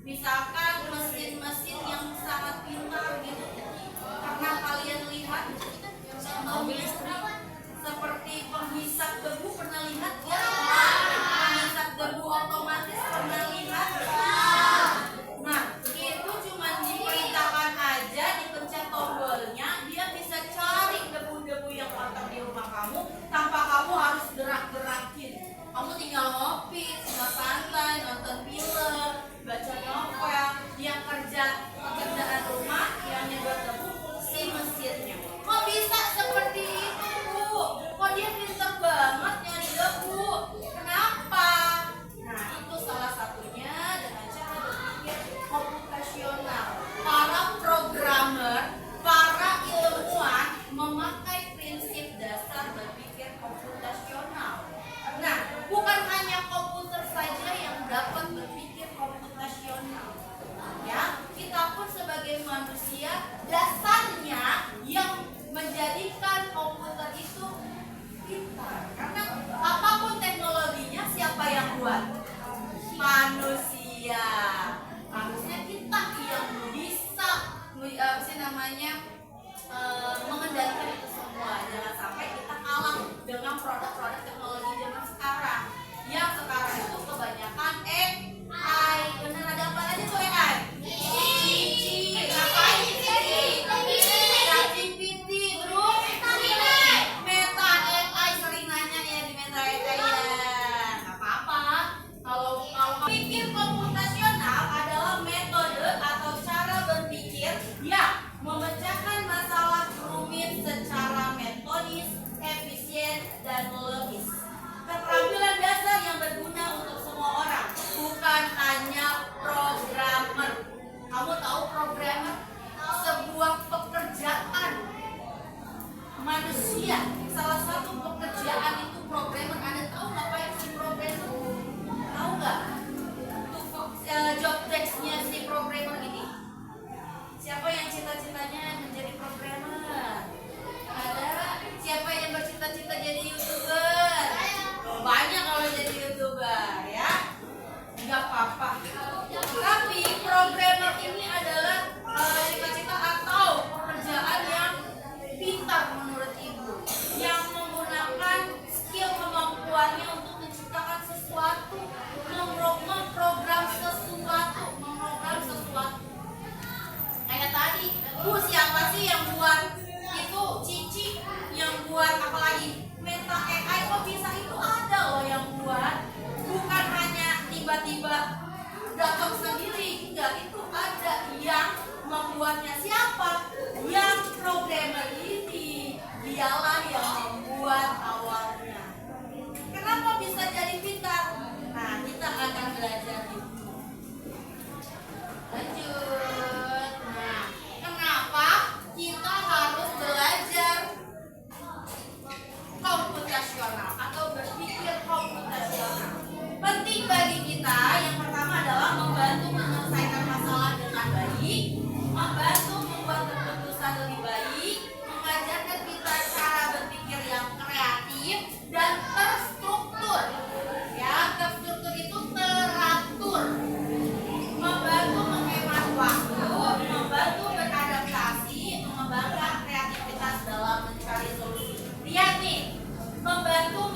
Misalkan mesin-mesin yang sangat pintar gitu. Pernah kalian lihat mobil listrik seperti penghisap debu, pernah lihat ya? Penghisap debu otomatis pernah lihat? Nah, itu cuma diperintahkan aja, dipencet tombolnya, dia bisa cari debu-debu yang kotor di rumah kamu tanpa kamu harus gerak-gerakin. Kamu tinggal ngopi, tinggal santai, nonton film, baca novel. Yang pekerjaan rumah yang nyedot debu si mesinnya. Kok bisa seperti itu, Bu? Kok dia pintar banget nyari debu? Kenapa? Nah, itu salah satunya dengan cara berpikir komputasional. Para programmer, para ilmuwan memakai prinsip dasar berpikir komputasional. Nah, bukan hanya komputer saja yang dapat berpikir komputasional. Ya, kita pun sebagai manusia dasarnya yang menjadikan komputer itu pintar. Karena apapun teknologinya, siapa yang buat? Manusia. Harusnya kita yang bisa mengendalikan itu semua. Jangan sampai kita kalah dengan produk-produk teknologi zaman sekarang. Yang sekarang itu kebanyakan AI. Bener, ada apa aja tuh AI? Cici, ngapain Cici? ChatGPT, terus Meta AI, sering nanya ya di Meta AI ya. Gak apa-apa. Kalau pikir komputasional adalah metode atau cara berpikir yang memecahkan masalah rumit secara metodis, efisien, dan logis. Keterampilan dasar yang berguna untuk semua orang, bukan hanya programmer. Kamu tahu programmer? Sebuah pekerjaan manusia. Salah satu pekerjaan itu programmer. Ada tahu ngapain si programmer? Tahu nggak? Job desk-nya si programmer ini. Siapa yang cita-citanya menjadi programmer? Ada. Siapa yang bercita-cita jadi YouTuber? Banyak kalau jadi YouTuber ya. Nggak apa-apa. Tapi programmer ini adalah cita-cita atau pekerjaan yang pintar menurut ibu, yang menggunakan skill kemampuannya untuk menciptakan sesuatu, memprogram sesuatu. Kayak tadi, Bu, siapa sih yang buat itu? Cici yang buat apa lagi? Meta AI, kok bisa itu ada loh yang buat. Bukan hanya tiba-tiba datang sendiri, enggak, itu ada yang membuatnya. Siapa? Yang programmer ini. Dialah yang membuat awalnya. Kenapa bisa jadi pintar? Nah, kita akan belajar itu. Lanjut. Nah, kenapa kita harus belajar komputasional atau berpikir komputasional? Penting bagi kita. Yang pertama adalah membantu menyelesaikan masalah dengan baik, membantu membuat keputusan lebih baik, mengajarkan kita cara berpikir yang kreatif dan terstruktur. Ya, terstruktur itu teratur. Membantu menghemat waktu, membantu beradaptasi, mengembangkan kreativitas dalam mencari solusi. Lihat nih, membantu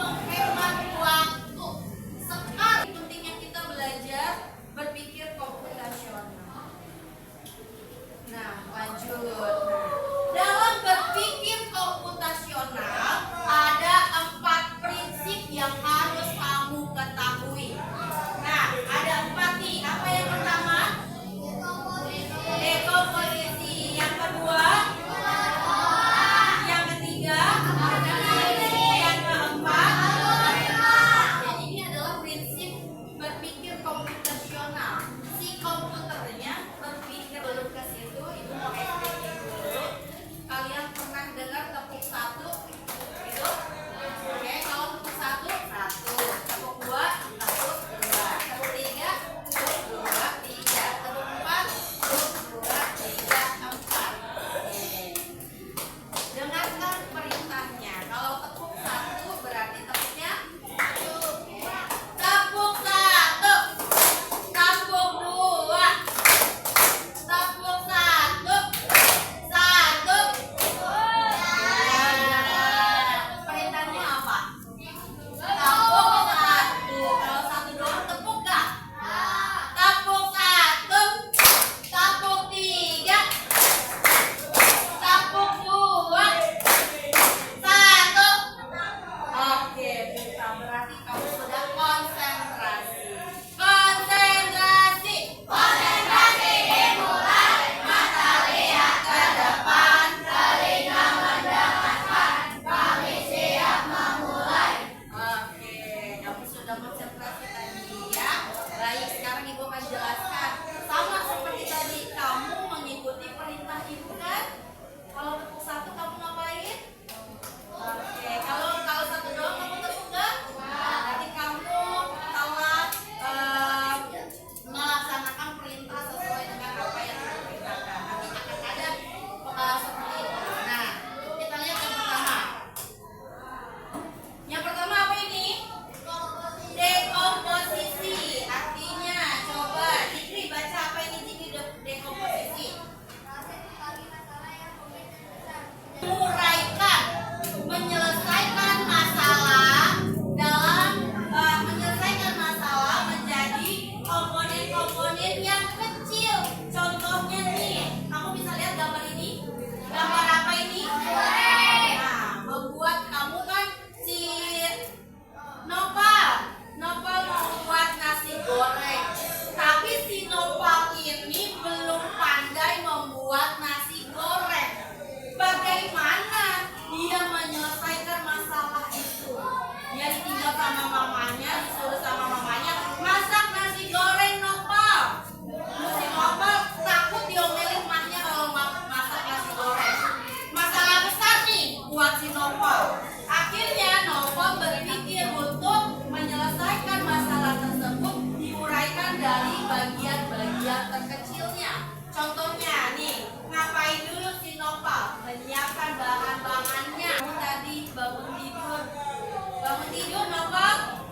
tidur, Nova.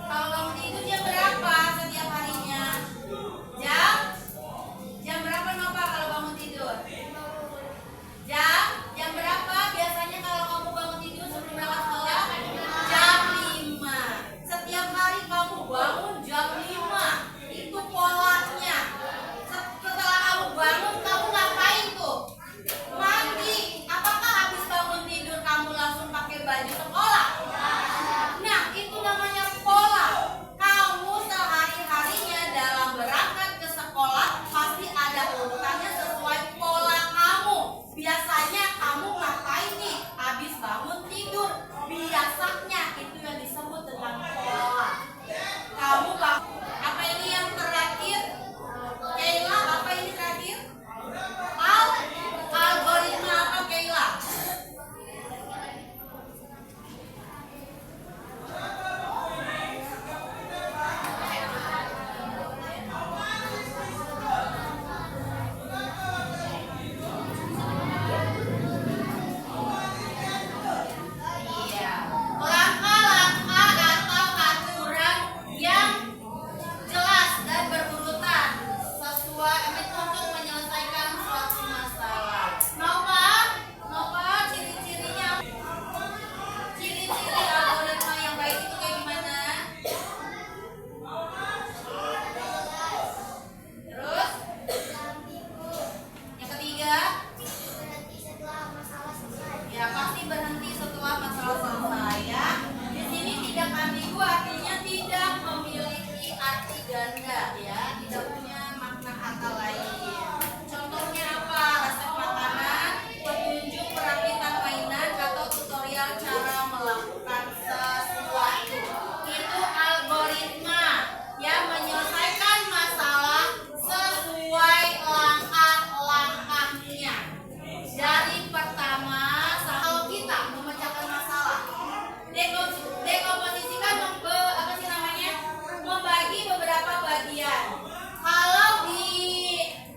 Kalau bangun tidur jam berapa setiap harinya? Jam berapa Nova kalau bangun tidur? Jam berapa biasanya kalau kamu bangun tidur sebelum berangkat sekolah? Jam 5. Setiap hari kamu bangun jam 5. Itu polanya. Setelah kamu bangun, kamu ngapain tuh? Mandi. Apakah habis bangun tidur kamu langsung pakai baju sekolah? Nah, itu namanya pola. Kamu sehari-harinya dalam berangkat ke sekolah pasti ada urutannya sesuai pola kamu. Biasanya kamu ngapain nih? Habis bangun tidur. Biasanya itu yang disebut dengan pola. Kamu apa ini yang terakhir? Kayla, apa ini terakhir? Algoritma apa Kayla? Iya, langkah-langkah atau aturan yang jelas dan berurutan sesuai untuk menyelesaikan suatu masalah. Nova, ciri-cirinya, ciri-ciri algoritma yang baik itu kayak gimana? Terus, yang ketiga, ya pasti berhenti setelah masalah selesai ya. Di sini tidak ambigu artinya tidak memiliki arti ganda ya, tidak punya makna kata lain. Contohnya apa? Resep makanan, petunjuk perakitan mainan atau tutorial cara melakukan sesuatu. Itu algoritma yang menyelesaikan masalah sesuai langkah-langkahnya. Dari pertama, kalau kita memecahkan masalah, dekomposisikan apa sih namanya? Membagi beberapa bagian. Kalau di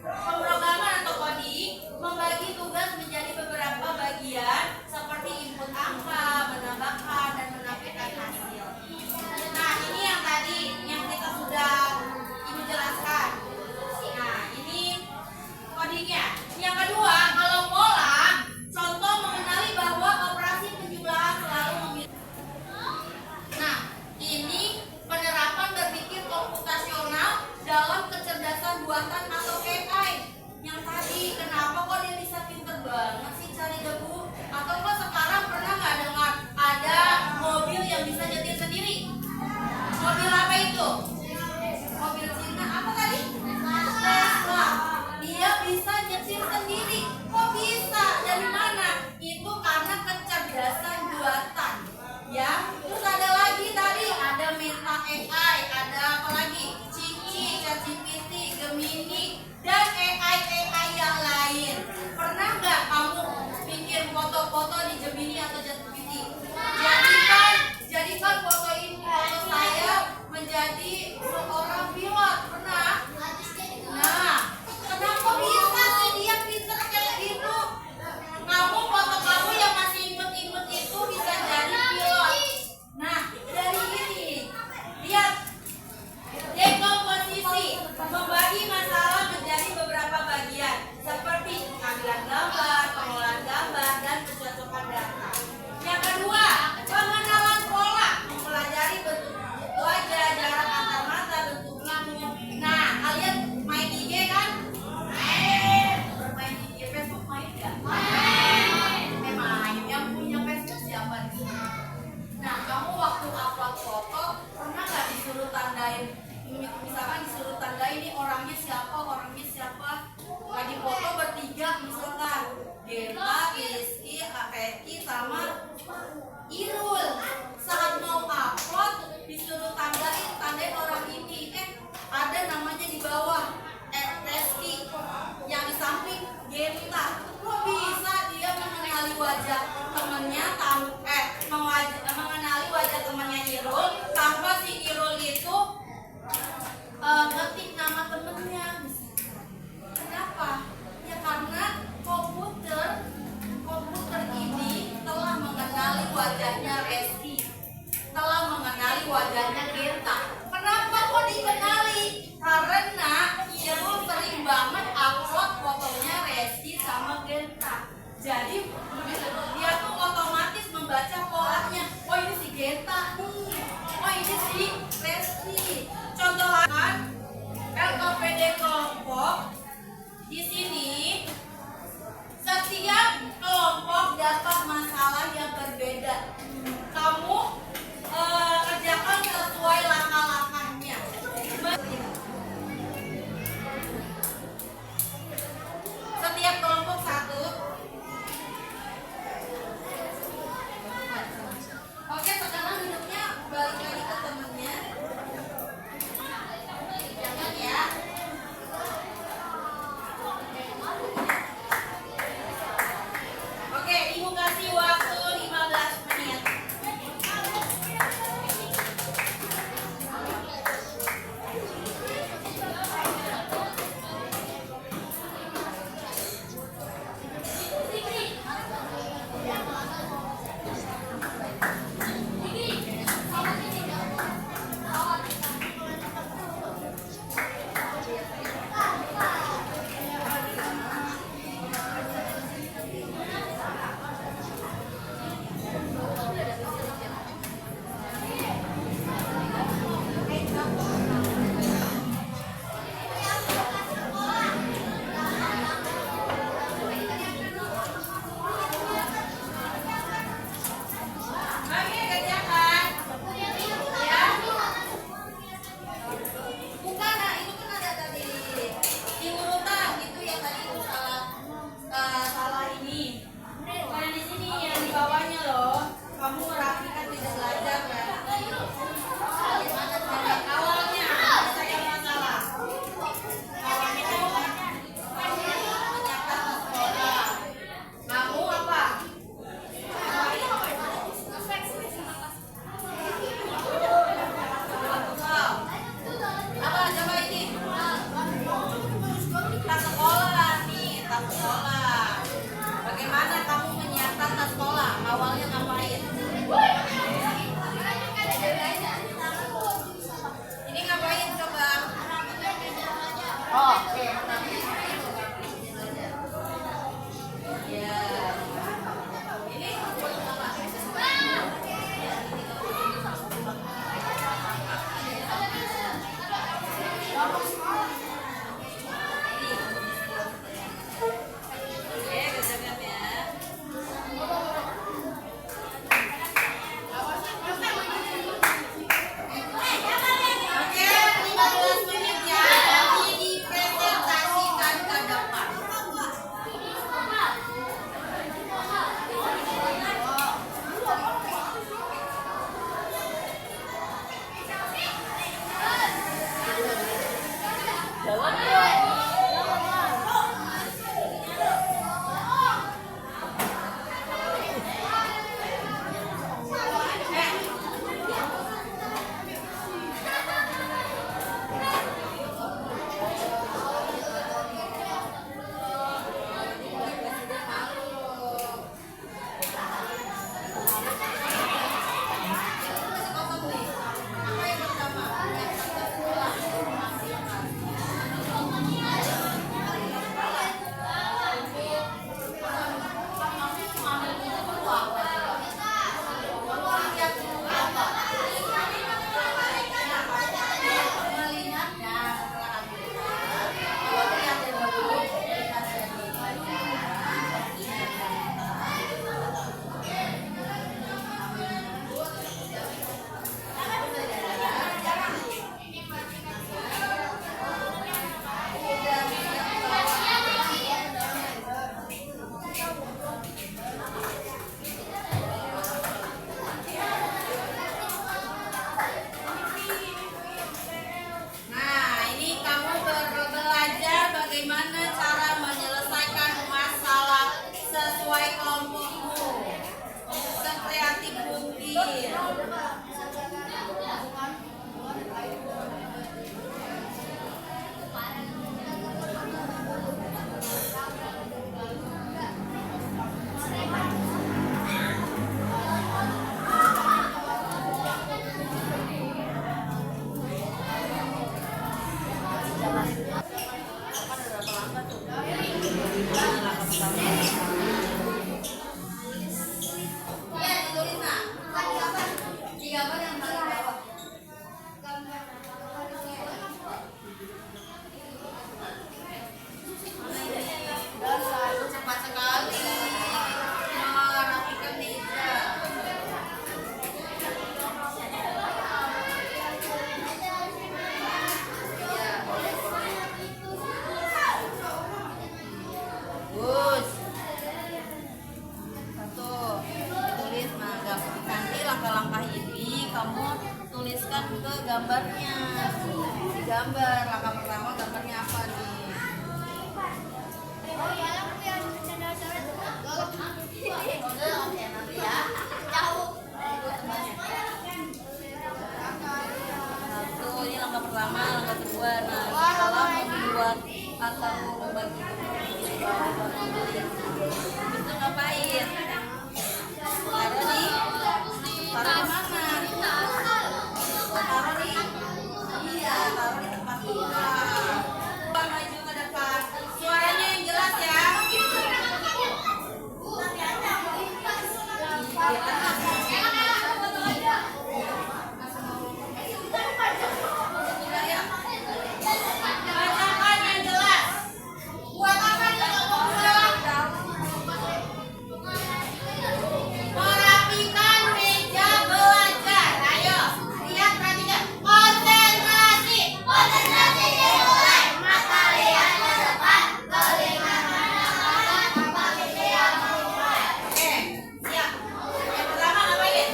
pemrograman atau coding, membagi tugas menjadi beberapa bagian seperti input angka, menambahkan dan menampilkan hasil. Nah, ini yang tadi yang kita sudah Ibu jelaskan. Nah, ini codingnya. Yang kedua, kalau pola, contoh mengenali bahwa operasi penjumlahan selalu memiliki. Nah, ini penerapan berpikir komputasional dalam kecerdasan buatan atau AI. Yang tadi, kenapa kok dia bisa pinter banget sih cari debu? Atau kok sekarang pernah nggak dengar ada mobil yang bisa nyetir sendiri? Mobil apa itu? Mobil Cina apa tadi? Tesla. Dia bisa nyetir sendiri. Kok bisa? Dari mana? Itu karena kecerdasan buatan. Ya. Terus ada lagi tadi, ada Meta AI, ada apa lagi? Cici, ChatGPT, Gemini, dan AI yang lain. Pernah nggak kamu bikin foto-foto di Gemini atau ChatGPT? Jadikan foto saya menjadi seorang pilot. Pernah? Nah, kenapa bisa sih dia pinter kayak gitu? Kamu foto kamu yang masih imut-imut itu bisa jadi pilot. Nah, dari ini lihat dekomposisi, membagi masalah menjadi beberapa bagian seperti pengambilan gambar, pengolahan gambar, dan pencocokan data. Yang kedua, pengenalan pola, mempelajari bentuk wajah, jarak antar mata, bentuk tubuh. Nah, kalian main IG kan? Bermain IG, Facebook main nggak? Main. Yang punya Facebook siapa di sini? Nah, kamu waktu upload foto pernah nggak disuruh tandain? Misalkan disuruh tandain ini orangnya siapa? Lagi foto bertiga misalkan Genta, Rizky, Akeki, sama Irul. Saat mau upload disuruh tandain orang ini. Ada namanya di bawah Rizky, yang di samping Genta. Kok bisa dia mengenali wajah temennya mengenali wajah temannya Irul tanpa si Irul itu ngetik nama temennya? Kenapa? Ya karena komputer ini telah mengenali wajahnya Jadi dia tuh otomatis membaca polanya. Oh ini si Genta nih. Oh ini si Reski. Contoh kan LKPD kelompok di sini setiap kelompok dapat masalah yang berbeda. Kamu kerjakan sesuai langkah-langkahnya. Setiap kelompok satu. Oke, sekarang duduknya balik lagi ke temennya. Jangan ya. Oke, ibu kasih waktu 5 tuliskan ke gambarnya. Gambar langkah pertama gambarnya apa nih? Oke, nanti ya. Satu, ini langkah pertama, langkah kedua. Nah, setelah membuat atau membagi itu ngapain? Taruh di mana? Taruh di taruh di tempat buka. Maju ke depan. Suaranya yang jelas ya. Bacakan yang jelas. Buat apa kalau pulang? Merapikan meja belajar. Ayo, lihat perhatikan. Konsentrasi. Konsentrasi dimulai. Mata lihat ke depan. Telinga mendengarkan. Kaki siap memulai. Oke, siap. Yang pertama ngapain?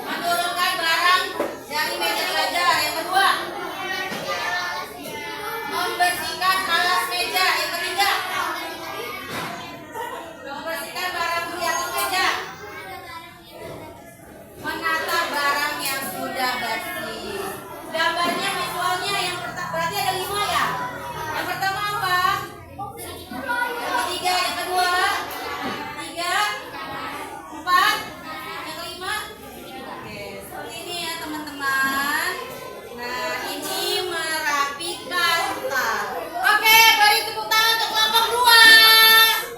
Menurunkan barang dari meja belajar. Yang kedua, membersihkan alas meja. Yang ketiga, membersihkan barang di atas meja. Menata barang yang sudah bersih. Gambarnya, visualnya yang pertama berarti ada 5 ya. Yang pertama apa? Yang ketiga, yang kedua, 3, 4, yang kelima. Oke, seperti ini ya teman-teman. Nah, ini merapikan tas. Oke, beri tepuk tangan untuk kelompok 2.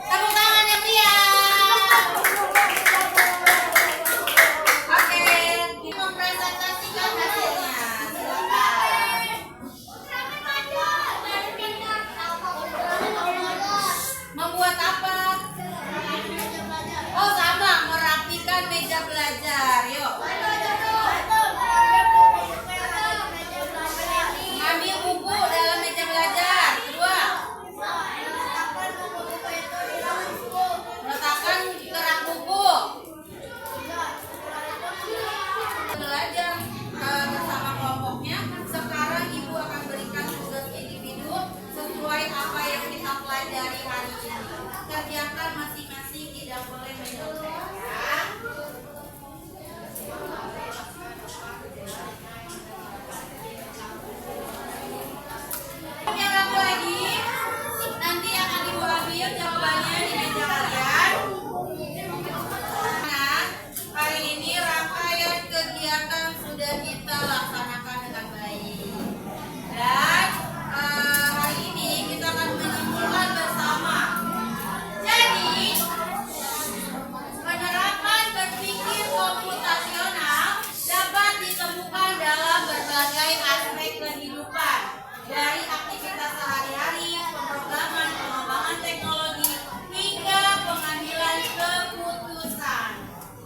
Tepuk tangan yang meriah. Oke, mempresentasikan hasilnya. Silakan. Membuat apa? Oh, sama, merapikan meja belajar. Yuk. Ambil buku dalam meja belajar. Kedua, letakkan kerak buku. Belajar bersama kelompoknya. Sekarang ibu akan berikan tugas individu sesuai apa yang kita pelajari hari ini. Kerjakan masing-masing, tidak boleh menyontek ya. Yang satu lagi, nanti akan ibu ambil jawabannya di meja kalian. Nah, hari ini rangkaian kegiatan sudah kita laksanakan dengan baik. Dan hari ini kita akan menyimpulkan bersama. Jadi, penerapan berpikir komputasional dapat ditemukan dalam berbagai aspek kehidupan. Dari aktivitas sehari-hari, pemrograman, pengembangan teknologi, hingga pengambilan keputusan.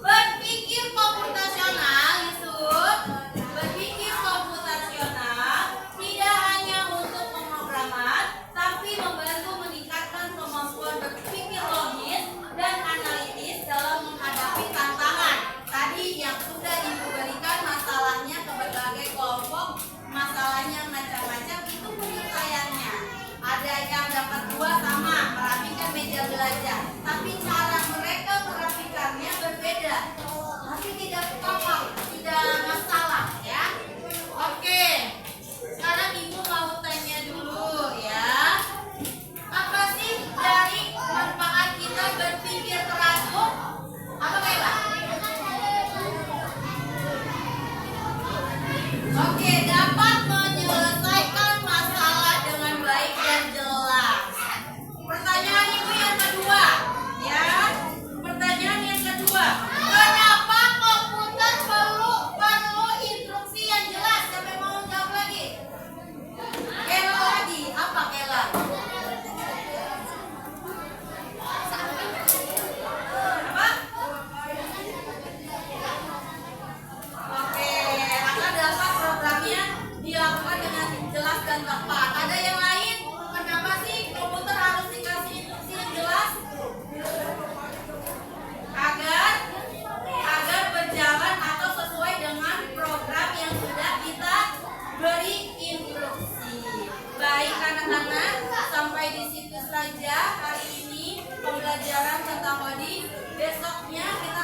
Berpikir komputasional, Yusuf. Berpikir komputasional tidak hanya untuk pemrograman, tapi membantu meningkatkan kemampuan berpikir logis dan analitis dalam menghadapi tantangan. Tadi yang sudah ibu berikan masalahnya ke berbagai kelompok, masalahnya macam-macam, itu penyelesaiannya. Ada yang dapat 2 sama, merapikan meja belajar. Tapi cara mereka merapikannya berbeda. Tapi tidak apa-apa, tidak masalah ya. Oke, sekarang ibu mau tanya dulu ya. Apa sih dari manfaat kita berpikir teratur? Apa Kayla? Oke, dapat menyelesaikan masalah dengan baik dan jelas. Pertanyaan ibu yang kedua, ya. Pertanyaan yang kedua, kenapa pelajaran tentang body. Besoknya kita